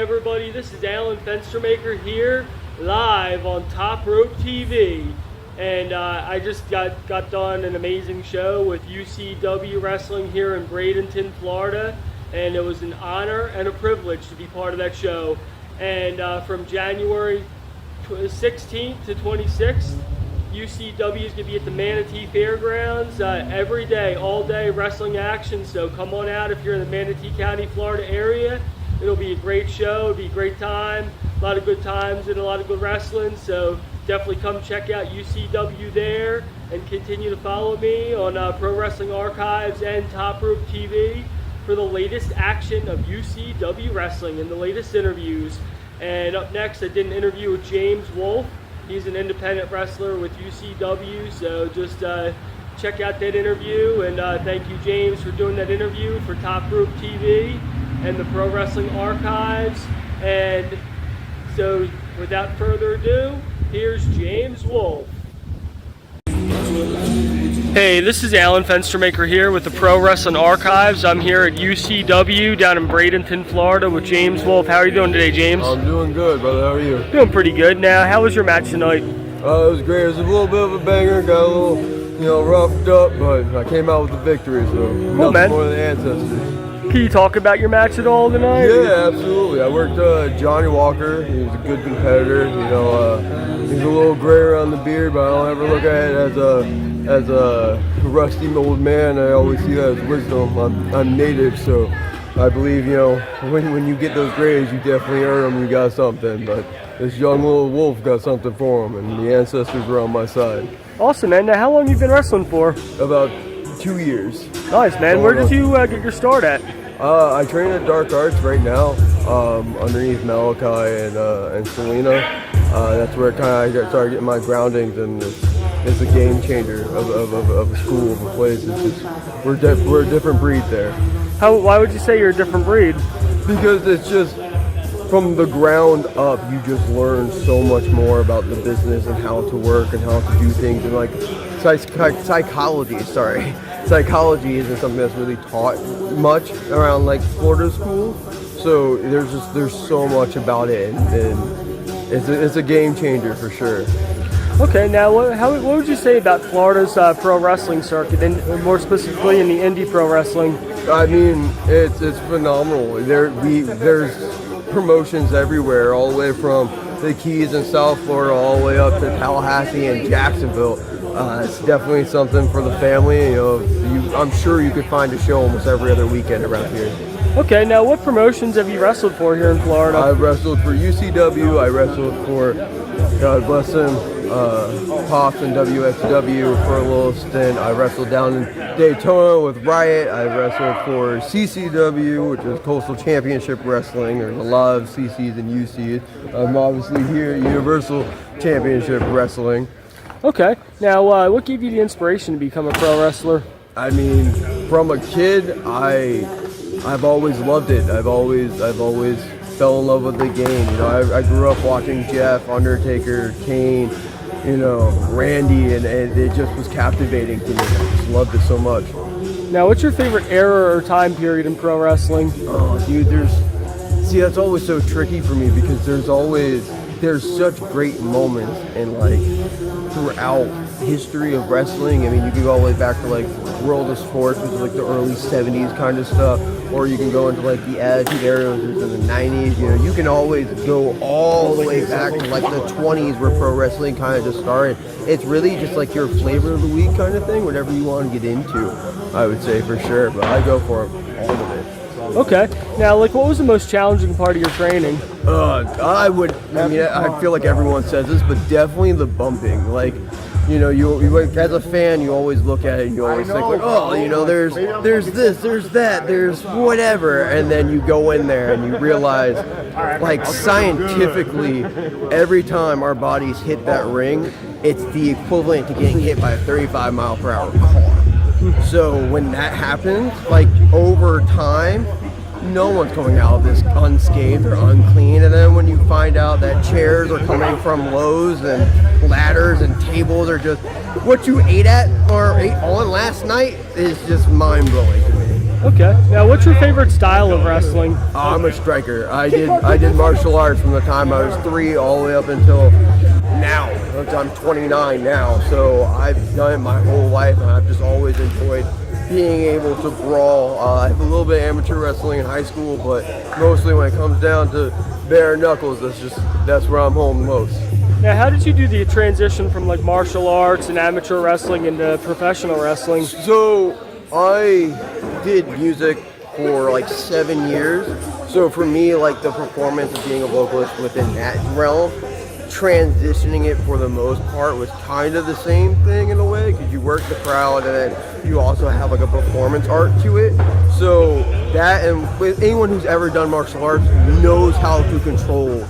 everybody, this is Alan Fenstermaker here, live on Top Rope TV. And I just got done an amazing show with UCW Wrestling here in Bradenton, Florida. And it was an honor and a privilege to be part of that show. And from January 16th to 26th, UCW is going to be at the Manatee Fairgrounds every day, all day wrestling action. So come on out if you're in the Manatee County, Florida area. It'll be a great show. It'll be a great time. A lot of good times and a lot of good wrestling. So definitely come check out UCW there and continue to follow me on Pro Wrestling Archives and Top Rope TV for the latest action of UCW Wrestling and the latest interviews. And up next, I did an interview with James Wolfe. He's an independent wrestler with UCW, so just check out that interview. And thank you, James, for doing that interview for Top Rope TV and the Pro Wrestling Archives. And so, without further ado, here's James Wolfe. Hey, this is Alan Fenstermaker here with the Pro Wrestling Archives. I'm here at UCW down in Bradenton, Florida with James Wolfe. How are you doing today, James? I'm doing good, brother. How are you? Doing pretty good. Now, how was your match tonight? It was great. It was a little bit of a banger. Got a little, roughed up, but I came out with the victory, so Cool, man. more than the ancestors. Can you talk about your match at all tonight? Yeah, absolutely. I worked Johnny Walker. He was a good competitor. He's a little gray around the beard, but I don't ever look at it as a rusty old man. I always see that as wisdom. I'm native, so I believe, when you get those grays, you definitely earn them. You got something. But this young little wolf got something for him, and the ancestors were on my side. Awesome, man. Now, how long have you been wrestling for? About 2 years. Nice, man. Where did you get your start at? I train at Dark Arts right now, underneath Malachi and Selena. That's where I started getting my groundings, and it's a game changer of a school, of a place. It's just, we're a different breed there. Why would you say you're a different breed? Because it's just, from the ground up, you just learn so much more about the business and how to work and how to do things, and like psychology isn't something that's really taught much around like Florida schools. So there's so much about it, and it's a game changer for sure. Okay, now what would you say about Florida's pro wrestling circuit, and more specifically in the indie pro wrestling? I mean, it's phenomenal. There's promotions everywhere, all the way from the Keys in South Florida all the way up to Tallahassee and Jacksonville. It's definitely something for the family. I'm sure you could find a show almost every other weekend around here. Okay, now what promotions have you wrestled for here in Florida? I wrestled for UCW. I wrestled for, God bless him, Pops and WXW for a little stint. I wrestled down in Daytona with Riot. I wrestled for CCW, which is Coastal Championship Wrestling. There's a lot of CCs and UCs. I'm obviously here at Universal Championship Wrestling. Okay, now what gave you the inspiration to become a pro wrestler? I mean, from a kid, I've always loved it. I've always fell in love with the game. I grew up watching Jeff, Undertaker, Kane, Randy, and it just was captivating to me. I just loved it so much. Now, what's your favorite era or time period in pro wrestling? Oh, dude, that's always so tricky for me, because there's such great moments and throughout history of wrestling. I mean, you can go all the way back to World of Sports, which is the early 70s kind of stuff, or you can go into the Attitude Era, which was in the 90s. You can always go all the way back to the 20s, where pro wrestling kind of just started. It's really just your flavor of the week kind of thing, whatever you want to get into, I would say, for sure. But I go for all of it. Okay. Now, what was the most challenging part of your training? I feel like everyone says this, but definitely the bumping. You as a fan, you always look at it and you always think there's this, there's that, there's whatever, and then you go in there and you realize, scientifically, every time our bodies hit that ring, it's the equivalent to getting hit by a 35-mile-per-hour car. So when that happens, over time, no one's coming out of this unscathed or unclean. And then when you find out that chairs are coming from Lowe's and ladders and tables are just what you ate at or ate on last night, is just mind-blowing to me. Okay. Now, what's your favorite style of wrestling? I'm a striker. I did martial arts from the time I was 3 all the way up until now. I'm 29 now, so I've done it my whole life, and I've just always enjoyed being able to brawl. I have a little bit of amateur wrestling in high school, but mostly when it comes down to bare knuckles, that's where I'm home most. Now, how did you do the transition from like martial arts and amateur wrestling into professional wrestling? So I did music for like 7 years. So for me, like the performance of being a vocalist within that realm, transitioning it for the most part was kind of the same thing in a way, because you work the crowd and then you also have like a performance art to it. So that, and with anyone who's ever done martial arts knows how to control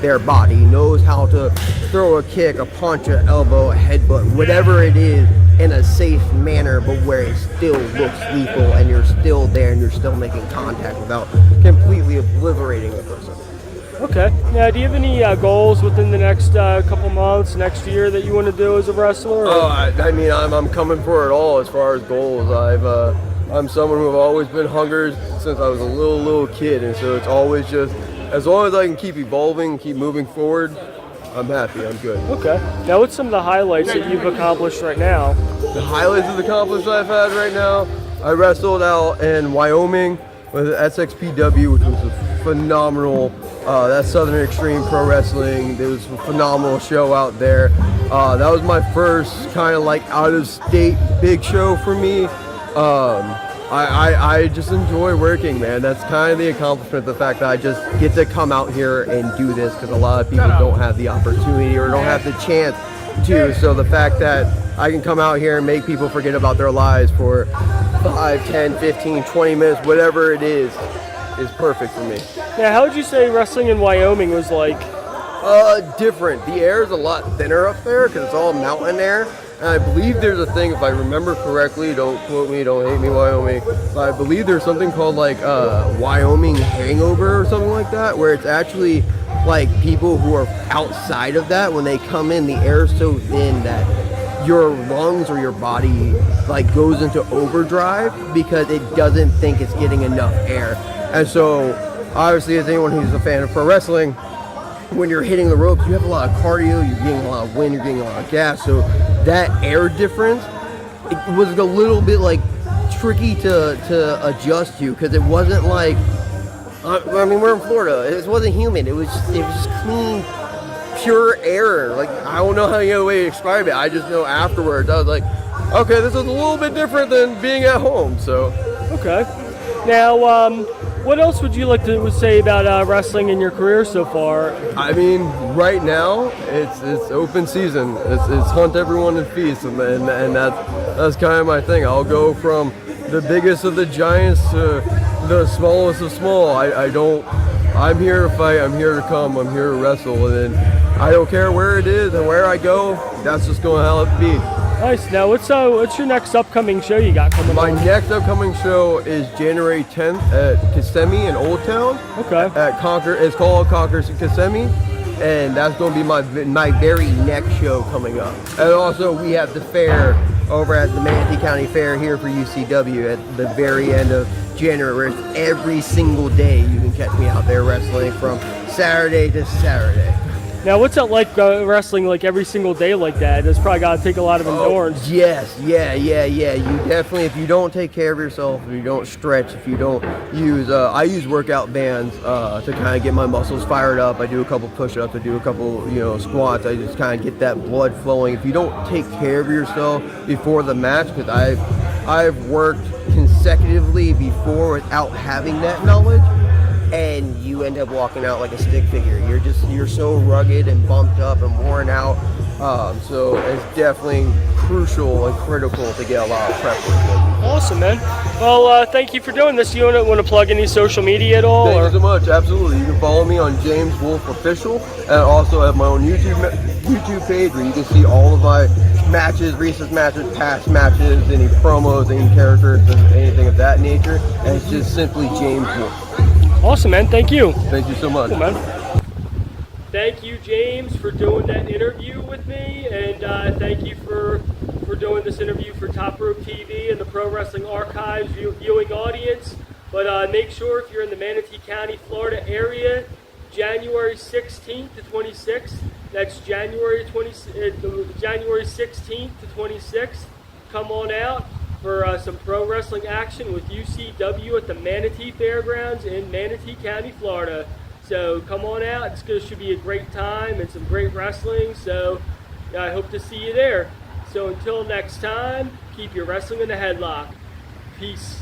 their body, knows how to throw a kick, a punch, an elbow, a headbutt, whatever it is, in a safe manner, but where it still looks lethal and you're still there and you're still making contact without completely obliterating the person. Okay. Now, do you have any goals within the next couple months, next year that you want to do as a wrestler? I mean, I'm coming for it all as far as goals. I'm someone who have always been hungry since I was a little kid, and so it's always just, as long as I can keep evolving, keep moving forward, I'm happy, I'm good. Okay. Now, what's some of the highlights that you've accomplished right now? The highlights of the accomplishments I've had right now, I wrestled out in Wyoming with SXPW, which was a phenomenal, that's Southern Extreme Pro Wrestling. There was a phenomenal show out there. That was my first kind of like out-of-state big show for me. I just enjoy working, man. That's kind of the accomplishment, the fact that I just get to come out here and do this, because a lot of people don't have the opportunity or don't have the chance to. So the fact that I can come out here and make people forget about their lives for 5, 10, 15, 20 minutes, whatever it is perfect for me. Now, how would you say wrestling in Wyoming was like? Different. The air is a lot thinner up there because it's all mountain air. And I believe there's a thing, if I remember correctly, don't quote me, don't hate me, Wyoming, but I believe there's something called like Wyoming hangover or something like that, where it's actually like people who are outside of that, when they come in, the air is so thin that your lungs or your body like goes into overdrive because it doesn't think it's getting enough air. And so obviously, as anyone who's a fan of pro wrestling, when you're hitting the ropes, you have a lot of cardio, you're getting a lot of wind, you're getting a lot of gas. So that air difference, it was a little bit like tricky to adjust to, because it wasn't like, I mean, we're in Florida. It wasn't humid. It was just clean, pure air. Like, I don't know how any other way to describe it. I just know afterwards I was like, okay, this is a little bit different than being at home. So okay. Now, what else would you like to say about wrestling in your career so far? I mean, right now it's open season. It's hunt everyone and feast, and that's kind of my thing. I'll go from the biggest of the giants to the smallest of small. I'm here to fight. I'm here to come. I'm here to wrestle, and then I don't care where it is and where I go. That's just going to how it be. Nice. Now, what's your next upcoming show you got coming My on? next upcoming show is January 10th at Kissimmee in Old Town. Okay. At Concord, it's called Concord Kissimmee, and that's going to be my very next show coming up. And also, we have the fair over at the Manatee County Fair here for UCW at the very end of January. Where it's every single day you can catch me out there wrestling from Saturday to Saturday. Now, what's it like wrestling like every single day like that? It's probably got to take a lot of endurance. Yes, yeah. You definitely, if you don't take care of yourself, if you don't stretch, if you don't use, I use workout bands to kind of get my muscles fired up. I do a couple push-ups, I do a couple, squats. I just kind of get that blood flowing. If you don't take care of yourself before the match, because I've worked consecutively before without having that knowledge, and you end up walking out like a stick figure. You're so rugged and bumped up and worn out. So it's definitely crucial and critical to get a lot of prep work. Awesome, man. Well, thank you for doing this. You want to plug any social media at all? Thank you so much. Absolutely. You can follow me on James Wolfe Official, and I also have my own YouTube page where you can see all of my matches, recent matches, past matches, any promos, any characters, anything of that nature. And it's just simply James Wolfe. Awesome, man. Thank you. Thank you so much. Cool, man. Thank you, James, for doing that interview with me, and thank you for doing doing this interview for Top Rope TV and the Pro Wrestling Archives viewing audience. But make sure if you're in the Manatee County, Florida area, January 16th to 26th, that's January 16th to 26th, come on out for some pro wrestling action with UCW at the Manatee Fairgrounds in Manatee County, Florida. So come on out. Should be a great time and some great wrestling. So I hope to see you there. So until next time, keep your wrestling in the headlock. Peace.